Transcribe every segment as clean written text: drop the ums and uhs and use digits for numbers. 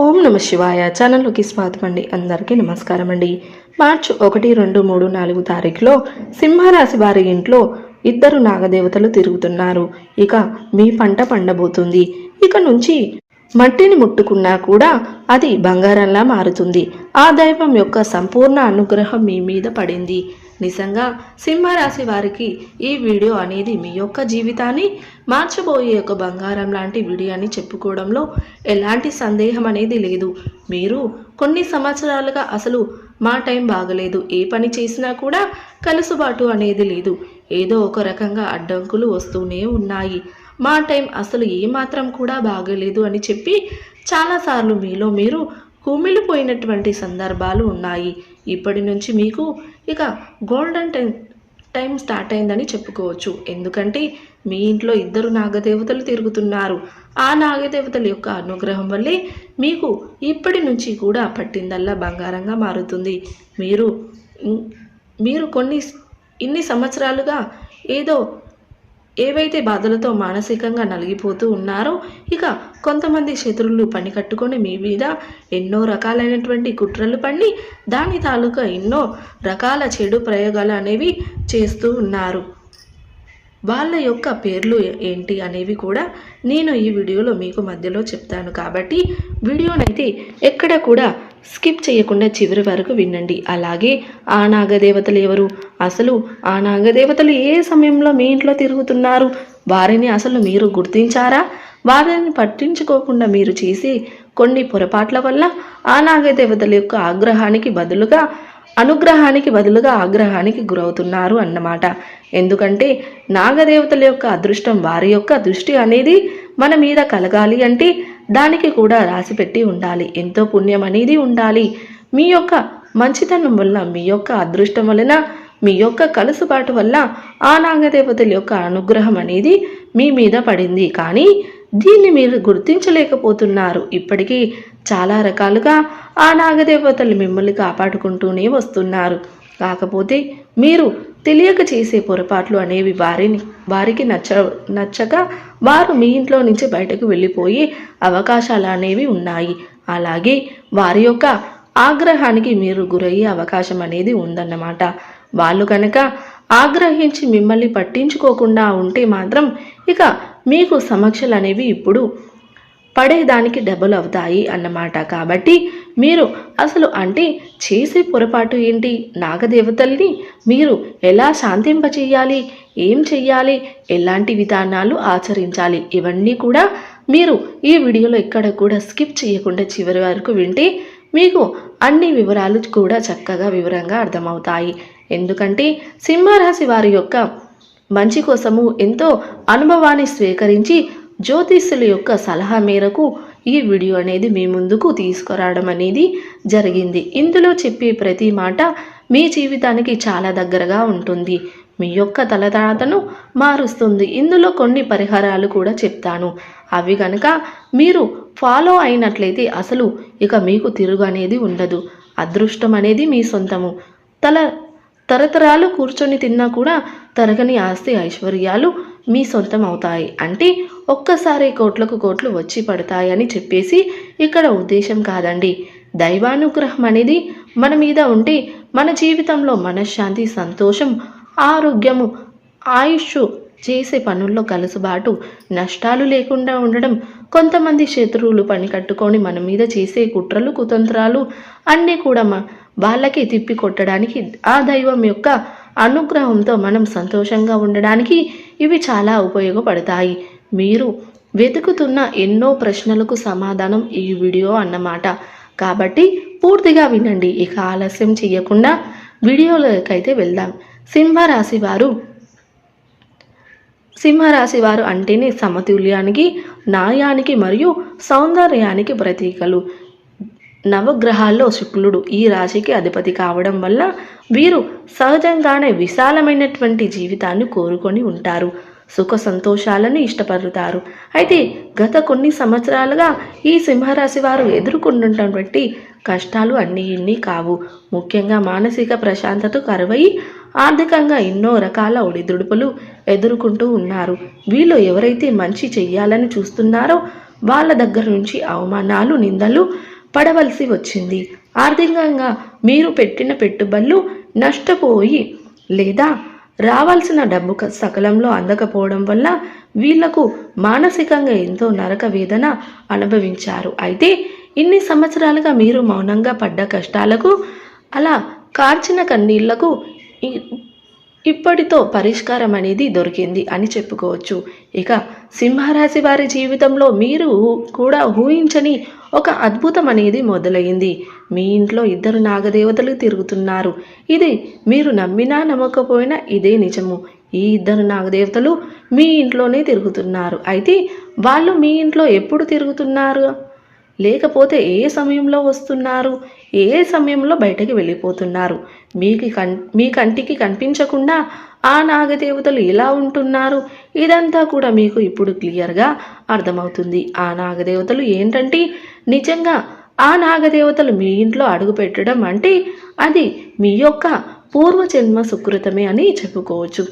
ఓం నమ శివాయ ఛానల్లోకి స్వాగతం అండి. అందరికీ నమస్కారం అండి. మార్చి 1, 2, 3, 4 తారీఖులో సింహరాశి వారి ఇంట్లో ఇద్దరు నాగదేవతలు తిరుగుతున్నారు. ఇక మీ పంట పండబోతుంది. ఇక నుంచి మట్టిని ముట్టుకున్నా కూడా అది బంగారంలా మారుతుంది. ఆ దైవం యొక్క సంపూర్ణ అనుగ్రహం మీ మీద పడింది. నిజంగా సింహరాశి వారికి ఈ వీడియో అనేది మీ యొక్క జీవితాన్ని మార్చబోయే ఒక బంగారం లాంటి వీడియో అని చెప్పుకోవడంలో ఎలాంటి సందేహం అనేది లేదు. మీరు కొన్ని సంవత్సరాలుగా అసలు మా టైం బాగలేదు, ఏ పని చేసినా కూడా కలుసుబాటు అనేది లేదు, ఏదో ఒక రకంగా అడ్డంకులు వస్తూనే ఉన్నాయి, మా టైం అసలు ఏమాత్రం కూడా బాగలేదు అని చెప్పి చాలాసార్లు మీలో మీరు కుమిలిపోయినటువంటి సందర్భాలు ఉన్నాయి. ఇప్పటి నుంచి మీకు ఇక గోల్డెన్ టైం స్టార్ట్ అయిందని చెప్పుకోవచ్చు. ఎందుకంటే మీ ఇంట్లో ఇద్దరు నాగదేవతలు తిరుగుతున్నారు. ఆ నాగదేవతల యొక్క అనుగ్రహం వల్లే మీకు ఇప్పటి నుంచి కూడా పట్టిందల్లా బంగారంగా మారుతుంది. మీరు ఇన్ని సంవత్సరాలుగా ఏవైతే బాధలతో మానసికంగా నలిగిపోతూ ఉన్నారో, ఇక కొంతమంది శత్రువులు పని కట్టుకొని మీ మీద ఎన్నో రకాలైనటువంటి కుట్రలు పడి దాని తాలూకా ఎన్నో రకాల చెడు ప్రయోగాలు అనేవి చేస్తూ ఉన్నారు. వాళ్ళ యొక్క పేర్లు ఏంటి అనేవి కూడా నేను ఈ వీడియోలో మీకు మధ్యలో చెప్తాను. కాబట్టి వీడియోనైతే ఎక్కడ కూడా స్కిప్ చేయకుండా చివరి వరకు వినండి. అలాగే ఆ నాగదేవతలు ఎవరు, అసలు ఆ నాగదేవతలు ఏ సమయంలో మీ ఇంట్లో తిరుగుతున్నారు, వారిని అసలు మీరు గుర్తించారా, వారిని పట్టించుకోకుండా మీరు చేసే కొన్ని పొరపాట్ల వల్ల ఆ నాగదేవతల యొక్క అనుగ్రహానికి బదులుగా ఆగ్రహానికి గురవుతున్నారు అన్నమాట. ఎందుకంటే నాగదేవతల యొక్క అదృష్టం, వారి యొక్క దృష్టి అనేది మన మీద కలగాలి అంటే దానికి కూడా రాసిపెట్టి ఉండాలి. ఎంతో పుణ్యం అనేది ఉండాలి. మీ యొక్క మంచితనం వల్ల, మీ యొక్క అదృష్టం వలన, మీ యొక్క కలుసుబాటు వల్ల ఆ నాగదేవతల యొక్క అనుగ్రహం అనేది మీ మీద పడింది. కానీ దీన్ని మీరు గుర్తించలేకపోతున్నారు. ఇప్పటికీ చాలా రకాలుగా ఆ నాగదేవతలు మిమ్మల్ని కాపాడుకుంటూనే వస్తున్నారు. కాకపోతే మీరు తెలియక చేసే పొరపాట్లు అనేవి వారికి నచ్చక వారు మీ ఇంట్లో నుంచి బయటకు వెళ్ళిపోయే అవకాశాలు అనేవి ఉన్నాయి. అలాగే వారి యొక్క ఆగ్రహానికి మీరు గురయ్యే అవకాశం అనేది ఉందన్నమాట. వాళ్ళు కనుక ఆగ్రహించి మిమ్మల్ని పట్టించుకోకుండా ఉంటే మాత్రం ఇక మీకు సమస్యలు అనేవి ఇప్పుడు పడేదానికి డబుల్ అవుతాయి అన్నమాట. కాబట్టి మీరు అసలు చేసే పొరపాటు ఏంటి, నాగదేవతల్ని మీరు ఎలా శాంతింపచేయాలి, ఏం చెయ్యాలి, ఎలాంటి విధానాలు ఆచరించాలి, ఇవన్నీ కూడా మీరు ఈ వీడియోలో ఎక్కడ కూడా స్కిప్ చేయకుండా చివరి వరకు వింటే మీకు అన్ని వివరాలు కూడా చక్కగా వివరంగా అర్థమవుతాయి. ఎందుకంటే సింహరాశి వారి యొక్క మంచి కోసము ఎంతో అనుభవాన్ని స్వీకరించి జ్యోతిష్యుల యొక్క సలహా మేరకు ఈ వీడియో అనేది మీ ముందుకు తీసుకురావడం అనేది జరిగింది. ఇందులో చెప్పే ప్రతి మాట మీ జీవితానికి చాలా దగ్గరగా ఉంటుంది, మీ యొక్క తలరాతను మారుస్తుంది. ఇందులో కొన్ని పరిహారాలు కూడా చెప్తాను. అవి కనుక మీరు ఫాలో అయినట్లయితే అసలు ఇక మీకు తిరుగు అనేది ఉండదు. అదృష్టం అనేది మీ సొంతము. తరతరాలు కూర్చొని తిన్నా కూడా తరగని ఆస్తి ఐశ్వర్యాలు మీ సొంతం అవుతాయి. ఒక్కసారి కోట్లకు కోట్లు వచ్చి పడతాయని చెప్పేసి ఇక్కడ ఉద్దేశం కాదండి. దైవానుగ్రహం అనేది మన మీద ఉంటే మన జీవితంలో మనశ్శాంతి, సంతోషం, ఆరోగ్యము, ఆయుష్, చేసే పనుల్లో కలుసుబాటు, నష్టాలు లేకుండా ఉండడం, కొంతమంది శత్రువులు పని కట్టుకొని మన మీద చేసే కుట్రలు, కుతంత్రాలు అన్నీ కూడా వాళ్ళకి తిప్పి కొట్టడానికి ఆ దైవం యొక్క అనుగ్రహంతో మనం సంతోషంగా ఉండడానికి ఇవి చాలా ఉపయోగపడతాయి. మీరు వెతుకుతున్న ఎన్నో ప్రశ్నలకు సమాధానం ఈ వీడియో అన్నమాట. కాబట్టి పూర్తిగా వినండి. ఇక ఆలస్యం చేయకుండా వీడియోలోకైతే వెళ్దాం. సింహరాశి వారు అంటేనే సమతుల్యానికి, న్యాయానికి మరియు సౌందర్యానికి ప్రతీకలు. నవగ్రహాల్లో శుక్రుడు ఈ రాశికి అధిపతి కావడం వల్ల వీరు సహజంగానే విశాలమైనటువంటి జీవితాన్ని కోరుకొని ఉంటారు. సుఖ సంతోషాలను ఇష్టపడతారు. అయితే గత కొన్ని సంవత్సరాలుగా ఈ సింహరాశి వారు ఎదుర్కొంటున్నటువంటి కష్టాలు ఇన్ని కావు. ముఖ్యంగా మానసిక ప్రశాంతత కరువై ఆర్థికంగా ఎన్నో రకాల ఒడిదుడుపులు ఎదుర్కొంటూ ఉన్నారు. వీళ్ళు ఎవరైతే మంచి చెయ్యాలని చూస్తున్నారో వాళ్ళ దగ్గర నుంచి అవమానాలు నిందలు పడవలసి వచ్చింది. ఆర్థికంగా మీరు పెట్టిన పెట్టుబడులు నష్టపోయి లేదా రావాల్సిన డబ్బు సకాలంలో అందకపోవడం వల్ల వీళ్లకు మానసికంగా ఎంతో నరక వేదన అనుభవించారు. అయితే ఇన్ని సంవత్సరాలుగా మీరు మౌనంగా పడ్డ కష్టాలకు అలా కార్చిన కన్నీళ్లకు ఇప్పటితో పరిష్కారం అనేది దొరికింది అని చెప్పుకోవచ్చు. ఇక సింహరాశి వారి జీవితంలో మీరు కూడా ఊహించని ఒక అద్భుతం అనేది మొదలైంది. మీ ఇంట్లో ఇద్దరు నాగదేవతలు తిరుగుతున్నారు. ఇది మీరు నమ్మినా నమ్మకపోయినా ఇదే నిజము. ఈ ఇద్దరు నాగదేవతలు మీ ఇంట్లోనే తిరుగుతున్నారు. అయితే వాళ్ళు మీ ఇంట్లో ఎప్పుడు తిరుగుతున్నారు, లేకపోతే ఏ సమయంలో వస్తున్నారు, ఏ సమయంలో బయటకు వెళ్ళిపోతున్నారు, మీ కంటికి కనిపించకుండా ఆ నాగదేవతలు ఎలా ఉంటున్నారు, ఇదంతా కూడా మీకు ఇప్పుడు క్లియర్గా అర్థమవుతుంది. ఆ నాగదేవతలు ఏంటంటే నిజంగా ఆ నాగదేవతలు మీ ఇంట్లో అడుగు పెట్టడం అంటే అది మీ యొక్క పూర్వజన్మ సుకృతమే అని చెప్పుకోవచ్చు.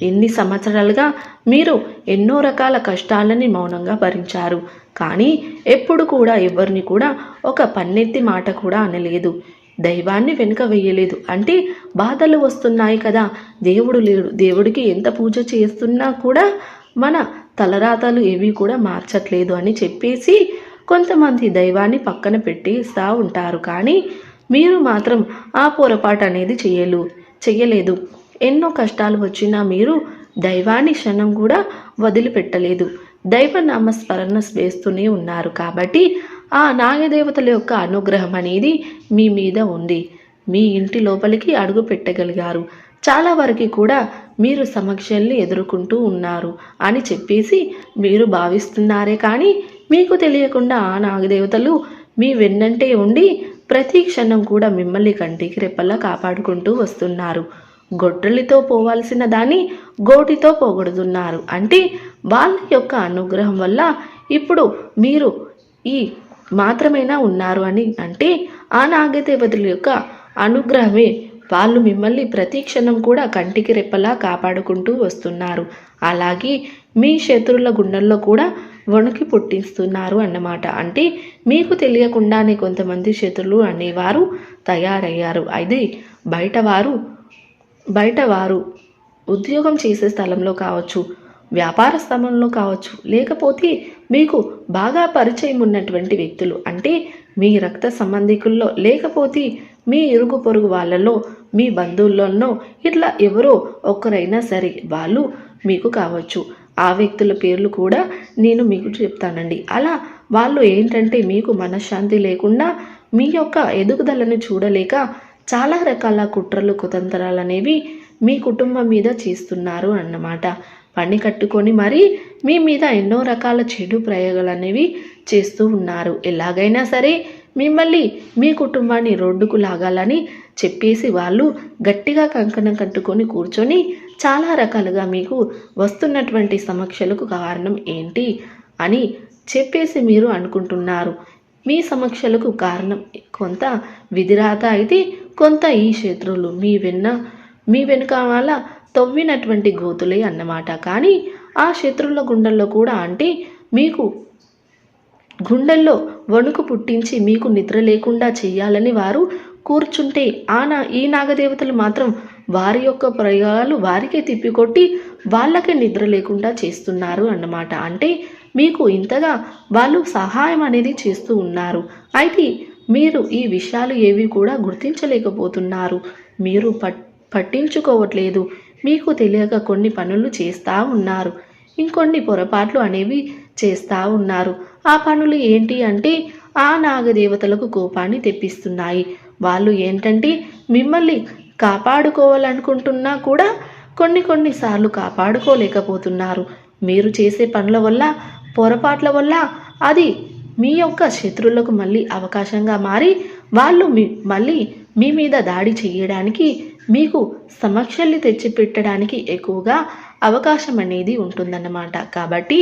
ఎన్ని సంవత్సరాలుగా మీరు ఎన్నో రకాల కష్టాలని మౌనంగా భరించారు. కానీ ఎప్పుడు కూడా ఎవరిని కూడా ఒక పన్నెత్తి మాట కూడా అనలేదు. దైవాన్ని వెనుక వేయలేదు. అంటే బాధలు వస్తున్నాయి కదా, దేవుడు లేడు, దేవుడికి ఎంత పూజ చేస్తున్నా కూడా మన తలరాతలు ఏవి కూడా మార్చట్లేదు అని చెప్పేసి కొంతమంది దైవాన్ని పక్కన పెట్టేస్తూ ఉంటారు. కానీ మీరు మాత్రం ఆ పొరపాటు అనేది చెయ్యలేదు. ఎన్నో కష్టాలు వచ్చినా మీరు దైవాన్ని క్షణం కూడా వదిలిపెట్టలేదు. దైవ నామస్మరణ వేస్తూనే ఉన్నారు. కాబట్టి ఆ నాగదేవతల యొక్క అనుగ్రహం అనేది మీ మీద ఉంది. మీ ఇంటి లోపలికి అడుగు పెట్టగలిగారు. చాలా వరకు కూడా మీరు సమస్యల్ని ఎదుర్కొంటూ ఉన్నారు అని చెప్పేసి మీరు భావిస్తున్నారే కానీ మీకు తెలియకుండా ఆ నాగదేవతలు మీ వెన్నంటే ఉండి ప్రతి క్షణం కూడా మిమ్మల్ని కంటికి రెప్పలా కాపాడుకుంటూ వస్తున్నారు. గొడ్డలితో పోవాల్సిన దాన్ని గోటితో పోగొడుతున్నారు. అంటే వాళ్ళ యొక్క అనుగ్రహం వల్ల ఇప్పుడు మీరు ఈ మాత్రమేనా ఉన్నారు అని అంటే ఆ నాగదేవతల యొక్క అనుగ్రహమే వాళ్ళు మిమ్మల్ని ప్రతి క్షణం కూడా కంటికి రెప్పలా కాపాడుకుంటూ వస్తున్నారు. అలాగే మీ శత్రువుల గుండెల్లో కూడా వణుకి పుట్టిస్తున్నారు అన్నమాట. అంటే మీకు తెలియకుండానే కొంతమంది శత్రువులు అనేవారు తయారయ్యారు. అది బయటవారు ఉద్యోగం చేసే స్థలంలో కావచ్చు, వ్యాపార స్థలంలో కావచ్చు, లేకపోతే మీకు బాగా పరిచయం ఉన్నటువంటి వ్యక్తులు, అంటే మీ రక్త సంబంధికుల్లో, లేకపోతే మీ ఇరుగు పొరుగు వాళ్ళలో, మీ బంధువుల్లోనో ఇట్లా ఎవరో ఒక్కరైనా సరే వాళ్ళు మీకు కావచ్చు. ఆ వ్యక్తుల పేర్లు కూడా నేను మీకు చెప్తానండి. అలా వాళ్ళు ఏంటంటే మీకు మనశ్శాంతి లేకుండా మీ యొక్క ఎదుగుదలను చూడలేక చాలా రకాల కుట్రలు కుతంత్రాలు అనేవి మీ కుటుంబం మీద చేస్తున్నారు అన్నమాట. పని కట్టుకొని మరీ మీ మీద ఎన్నో రకాల చెడు ప్రయోగాలు అనేవి చేస్తూ ఉన్నారు. ఎలాగైనా సరే మిమ్మల్ని మీ కుటుంబాన్ని రోడ్డుకు లాగాలని చెప్పేసి వాళ్ళు గట్టిగా కంకణం కట్టుకొని కూర్చొని చాలా రకాలుగా మీకు వస్తున్నటువంటి సమస్యలకు కారణం ఏంటి అని చెప్పేసి మీరు అనుకుంటున్నారు. మీ సమస్యలకు కారణం కొంత విధిరాత అయితే కొంత ఈ శత్రువులు మీ వెనుకాల తవ్వినటువంటి గోతులే అన్నమాట. కానీ ఆ శత్రువుల గుండెల్లో కూడా అంటే మీకు గుండెల్లో వణుకు పుట్టించి మీకు నిద్ర లేకుండా చేయాలని వారు కూర్చుంటే ఈ నాగదేవతలు మాత్రం వారి యొక్క ప్రయోగాలు వారికే తిప్పికొట్టి వాళ్ళకే నిద్ర లేకుండా చేస్తున్నారు అన్నమాట. అంటే మీకు ఇంతగా వాళ్ళు సహాయం అనేది చేస్తూ ఉన్నారు. అయితే మీరు ఈ విషయాలు ఏవి కూడా గుర్తించలేకపోతున్నారు. మీరు పట్టించుకోవట్లేదు. మీకు తెలియక కొన్ని పనులు చేస్తూ ఉన్నారు, ఇంకొన్ని పొరపాట్లు అనేవి చేస్తూ ఉన్నారు. ఆ పనులు ఏంటి అంటే ఆ నాగదేవతలకు కోపాన్ని తెప్పిస్తున్నాయి. వాళ్ళు ఏంటంటే మిమ్మల్ని కాపాడుకోవాలనుకుంటున్నా కూడా కొన్నిసార్లు కాపాడుకోలేకపోతున్నారు. మీరు చేసే పనుల వల్ల, పొరపాట్ల వల్ల అది మీ యొక్క శత్రువులకు మళ్ళీ అవకాశంగా మారి వాళ్ళు మళ్ళీ మీ మీద దాడి చేయడానికి, మీకు సమస్యల్ని తెచ్చిపెట్టడానికి ఎక్కువగా అవకాశం అనేది ఉంటుందన్నమాట. కాబట్టి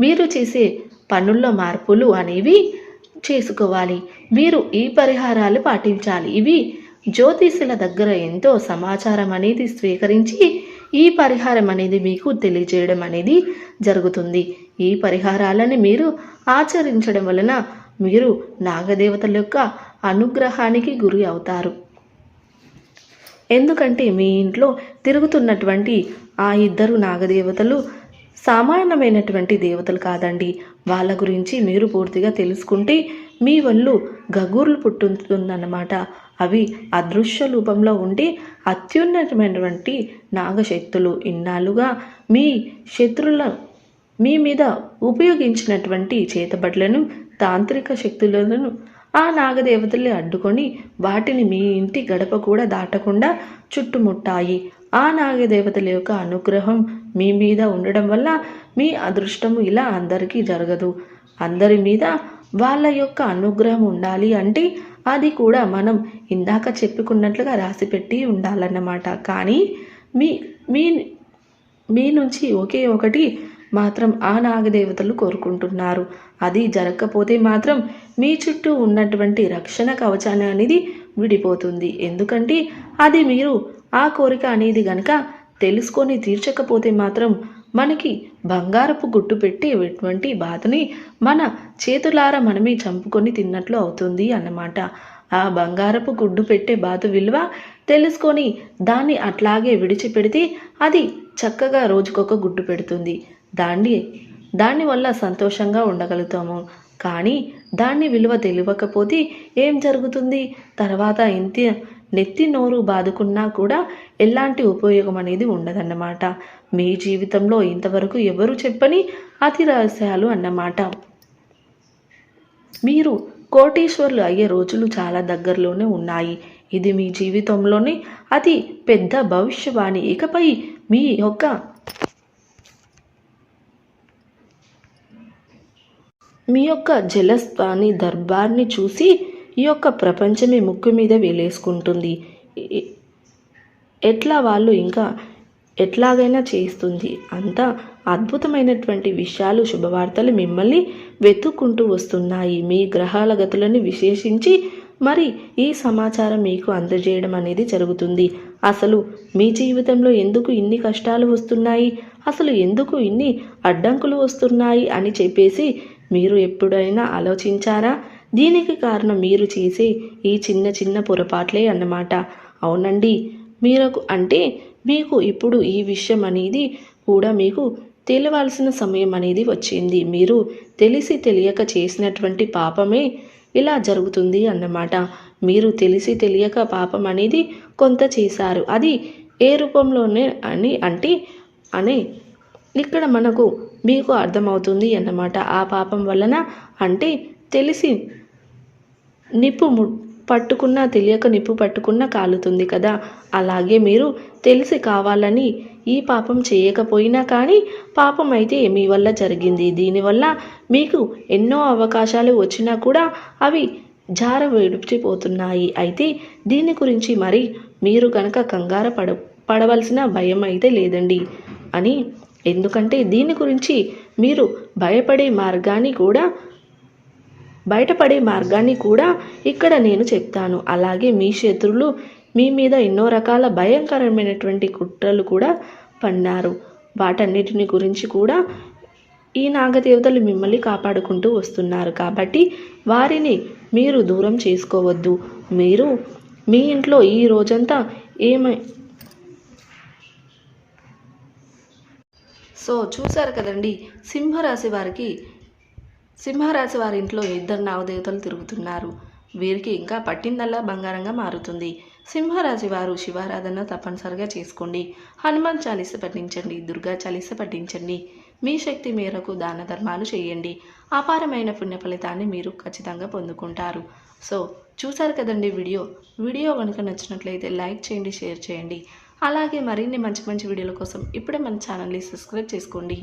మీరు చేసే పనుల్లో మార్పులు అనేవి చేసుకోవాలి. మీరు ఈ పరిహారాలు పాటించాలి. ఇవి జ్యోతిష్యుల దగ్గర ఎంతో సమాచారం అనేది స్వీకరించి ఈ పరిహారం అనేది మీకు తెలియజేయడం అనేది జరుగుతుంది. ఈ పరిహారాలని మీరు ఆచరించడం వలన మీరు నాగదేవతల యొక్క అనుగ్రహానికి గురి అవుతారు. ఎందుకంటే మీ ఇంట్లో తిరుగుతున్నటువంటి ఆ ఇద్దరు నాగదేవతలు సామాన్యమైనటువంటి దేవతలు కాదండి. వాళ్ళ గురించి మీరు పూర్తిగా తెలుసుకుంటే మీ వల్లు గగుర్లు పుట్టుంటుందన్నమాట. అవి అదృశ్య రూపంలో ఉండి అత్యున్నతమైనటువంటి నాగశక్తులు. ఇన్నాళ్ళుగా మీ శత్రుల మీ మీద ఉపయోగించినటువంటి చేతబడులను, తాంత్రిక శక్తులను ఆ నాగదేవతల్ని అడ్డుకొని వాటిని మీ ఇంటి గడప కూడా దాటకుండా చుట్టుముట్టాయి. ఆ నాగదేవతల యొక్క అనుగ్రహం మీ మీద ఉండడం వల్ల మీ అదృష్టము ఇలా అందరికీ జరగదు. అందరి మీద వాళ్ళ యొక్క అనుగ్రహం ఉండాలి అంటే అది కూడా మనం ఇందాక చెప్పుకున్నట్లుగా రాసిపెట్టి ఉండాలన్నమాట. కానీ మీ మీ మీ నుంచి ఒకే ఒకటి మాత్రం ఆ నాగదేవతలు కోరుకుంటున్నారు. అది జరగకపోతే మాత్రం మీ చుట్టూ ఉన్నటువంటి రక్షణ కవచాన్ని అనేది విడిపోతుంది. ఎందుకంటే అది మీరు ఆ కోరిక అనేది గనక తెలుసుకొని తీర్చకపోతే మాత్రం మనకి బంగారపు గుట్టు పెట్టేటువంటి బాధని మన చేతులారా మనమే చంపుకొని తిన్నట్లు అవుతుంది అన్నమాట. ఆ బంగారపు గుడ్డు పెట్టే బాధ విలువ తెలుసుకొని దాన్ని అట్లాగే విడిచిపెడితే అది చక్కగా రోజుకొక గుడ్డు పెడుతుంది. దానివల్ల సంతోషంగా ఉండగలుగుతాము. కానీ దాన్ని విలువ తెలియకపోతే ఏం జరుగుతుంది? తర్వాత నెత్తి నోరు బాదుకున్నా కూడా ఎలాంటి ఉపయోగం అనేది ఉండదన్నమాట. మీ జీవితంలో ఇంతవరకు ఎవరు చెప్పని అతి రహస్యాలు అన్నమాట. మీరు కోటీశ్వరులు అయ్యే రోజులు చాలా దగ్గరలోనే ఉన్నాయి. ఇది మీ జీవితంలోనే అతి పెద్ద భవిష్యవాణి. ఇకపై మీ యొక్క జలస్థాని దర్బార్ని చూసి ఈ యొక్క ప్రపంచమే ముక్కు మీద వేలేసుకుంటుంది. ఎట్లా వాళ్ళు ఇంకా ఎట్లాగైనా చేస్తుంది. అంత అద్భుతమైనటువంటి విషయాలు, శుభవార్తలు మిమ్మల్ని వెతుక్కుంటూ వస్తున్నాయి. మీ గ్రహాల గతులను విశ్లేషించి మరి ఈ సమాచారం మీకు అందజేయడం అనేది జరుగుతుంది. అసలు మీ జీవితంలో ఎందుకు ఇన్ని కష్టాలు వస్తున్నాయి, అసలు ఎందుకు ఇన్ని అడ్డంకులు వస్తున్నాయి అని చెప్పేసి మీరు ఎప్పుడైనా ఆలోచించారా? దీనికి కారణం మీరు చేసే ఈ చిన్న చిన్న పొరపాట్లే అన్నమాట. అవునండి, మీకు ఇప్పుడు ఈ విషయం అనేది కూడా మీకు తెలియవలసిన సమయం అనేది వచ్చింది. మీరు తెలిసి తెలియక చేసినటువంటి పాపమే ఇలా జరుగుతుంది అన్నమాట. మీరు తెలిసి తెలియక పాపం అనేది కొంత చేశారు. అది ఏ రూపంలోనే అని ఇక్కడ మీకు అర్థమవుతుంది అన్నమాట. ఆ పాపం వలన తెలిసి నిప్పు పట్టుకున్నా తెలియక నిప్పు పట్టుకున్నా కాలుతుంది కదా. అలాగే మీరు తెలిసి కావాలని ఈ పాపం చేయకపోయినా కానీ పాపం అయితే మీ వల్ల జరిగింది. దీనివల్ల మీకు ఎన్నో అవకాశాలు వచ్చినా కూడా అవి విడిచిపోతున్నాయి. అయితే దీని గురించి మరి మీరు కనుక కంగారు పడవలసిన భయం అయితే లేదండి ఎందుకంటే దీని గురించి మీరు బయటపడే మార్గాన్ని కూడా ఇక్కడ నేను చెప్తాను. అలాగే మీ శత్రువులు మీ మీద ఎన్నో రకాల భయంకరమైనటువంటి కుట్రలు కూడా పన్నారు. వాటన్నిటిని గురించి కూడా ఈ నాగదేవతలు మిమ్మల్ని కాపాడుకుంటూ వస్తున్నారు. కాబట్టి వారిని మీరు దూరం చేసుకోవద్దు. మీరు మీ ఇంట్లో ఈ రోజంతా చూశారు కదండి, సింహరాశి వారి ఇంట్లో ఇద్దరు నాగదేవతలు తిరుగుతున్నారు. వీరికి ఇంకా పట్టిందల్లా బంగారంగా మారుతుంది. సింహరాశి వారు శివారాధన తప్పనిసరిగా చేసుకోండి. హనుమాన్ చాలీస పఠించండి, దుర్గా చాలీస పఠించండి. మీ శక్తి మేరకు దాన ధర్మాలు చేయండి. అపారమైన పుణ్య ఫలితాన్ని మీరు ఖచ్చితంగా పొందుకుంటారు. చూశారు కదండి వీడియో కనుక నచ్చినట్లయితే లైక్ చేయండి, షేర్ చేయండి. అలాగే మరిన్ని మంచి మంచి వీడియోల కోసం ఇప్పుడే మన ఛానల్ని సబ్స్క్రైబ్ చేసుకోండి.